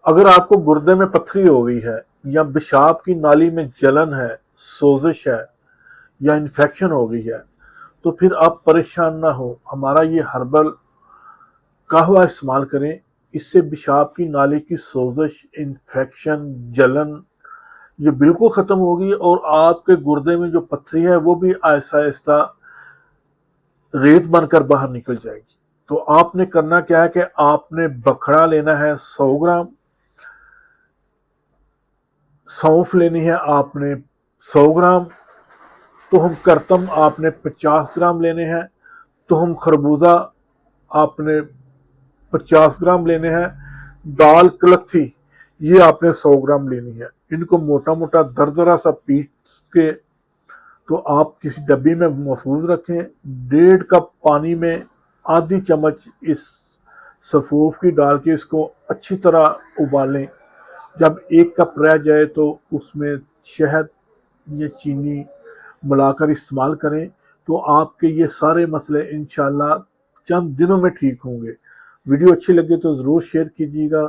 اگر آپ کو گردے میں پتھری ہو گئی ہے یا پیشاب کی نالی میں جلن ہے، سوزش ہے یا انفیکشن ہو گئی ہے، تو پھر آپ پریشان نہ ہو، ہمارا یہ ہربل قہوہ استعمال کریں۔ اس سے پیشاب کی نالی کی سوزش، انفیکشن، جلن یہ بالکل ختم ہوگی، اور آپ کے گردے میں جو پتھری ہے وہ بھی آہستہ آہستہ ریت بن کر باہر نکل جائے گی۔ تو آپ نے کرنا کیا ہے کہ آپ نے بکھڑا لینا ہے 100 گرام، سونف لینی ہے آپ نے 100 گرام، تہم کرتم آپ نے 50 گرام لینے ہیں، تہم خربوزہ آپ نے 50 گرام لینے ہیں، دال کلکھی یہ آپ نے 100 گرام لینی ہے۔ ان کو موٹا موٹا دردرا سا پیس کے تو آپ کسی ڈبی میں محفوظ رکھیں۔ 1.5 کپ پانی میں آدھی چمچ اس سفوف کی ڈال کے اس کو اچھی طرح ابالیں۔ جب 1 کپ رہ جائے تو اس میں شہد یا چینی ملا کر استعمال کریں، تو آپ کے یہ سارے مسئلے انشاءاللہ چند دنوں میں ٹھیک ہوں گے۔ ویڈیو اچھی لگے تو ضرور شیئر کیجیے گا۔